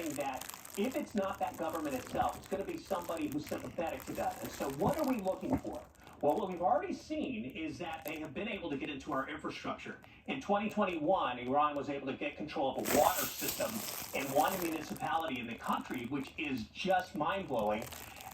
something that, if it's not that government itself, it's going to be somebody who's sympathetic to that. And so what are we looking for? Well, what we've already seen is that they have been able to get into our infrastructure. In 2021, Iran was able to get control of a water system in one municipality in the country, which is just mind-blowing.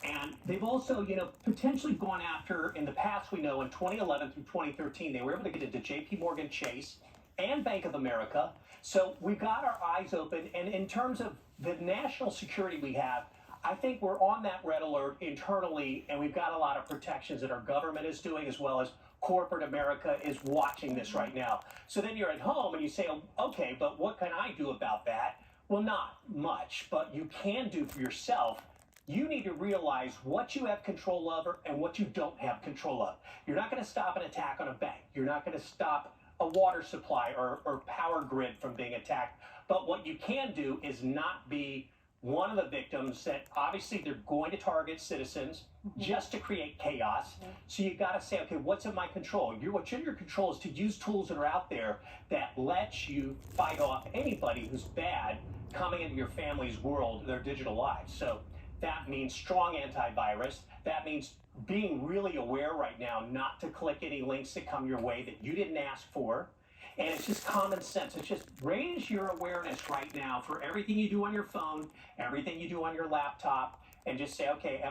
And they've also, potentially gone after, in the past, we know in 2011 through 2013, they were able to get into JP Morgan Chase and Bank of America. So we've got our eyes open. And in terms of the national security we have, I think we're on that red alert internally, and we've got a lot of protections that our government is doing, as well as corporate America is watching this right now. So then you're at home and you say, okay, but what can I do about that? Well, not much, but you can do for yourself. You need to realize what you have control of and what you don't have control of. You're not going to stop an attack on a bank. You're not going to stop a water supply or power grid from being attacked. But what you can do is not be one of the victims that obviously they're going to target citizens just to create chaos. So you got to say, okay, what's in my control? What's in your control is to use tools that are out there that let you fight off anybody who's bad coming into your family's world, their digital lives. So that means strong antivirus. That means being really aware right now not to click any links that come your way that you didn't ask for. And it's just common sense. It's just raise your awareness right now for everything you do on your phone, everything you do on your laptop, and just say, okay,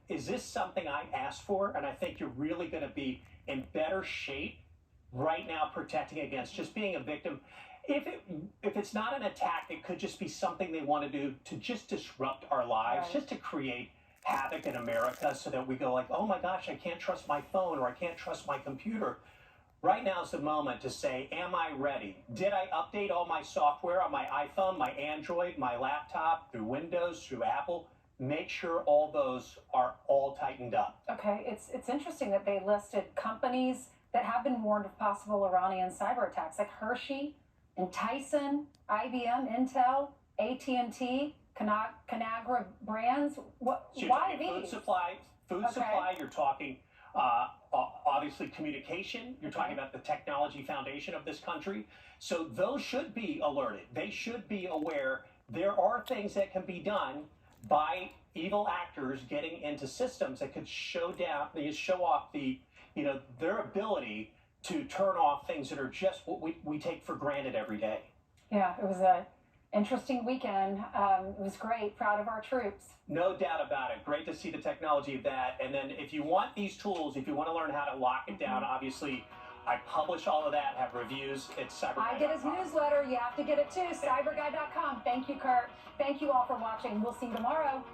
is this something I asked for? And I think you're really going to be in better shape right now protecting against just being a victim. If it's not an attack, it could just be something they want to do to just disrupt our lives, right, just to create havoc in America so that we go like, oh my gosh, I can't trust my phone or I can't trust my computer. Right now is the moment to say, am I ready? Did I update all my software on my iPhone, my Android, my laptop, through Windows, through Apple? Make sure all those are all tightened up. Okay, it's interesting that they listed companies that have been warned of possible Iranian cyber attacks, like Hershey and Tyson, IBM, Intel, AT&T, Conagra Brands. So Why these? Food supply, you're talking obviously communication, you're talking about the technology foundation of this country. So those should be alerted. They should be aware there are things that can be done by evil actors getting into systems that could show off their ability to turn off things that are just what we take for granted every day. Yeah, it was a interesting weekend. It was great. Proud of our troops. No doubt about it. Great to see the technology of that. And then if you want these tools, if you want to learn how to lock it down, obviously I publish all of that, have reviews. It's Cyberattack. I get his newsletter. You have to get it too. Cyberguy.com. Thank you, Kurt. Thank you all for watching. We'll see you tomorrow.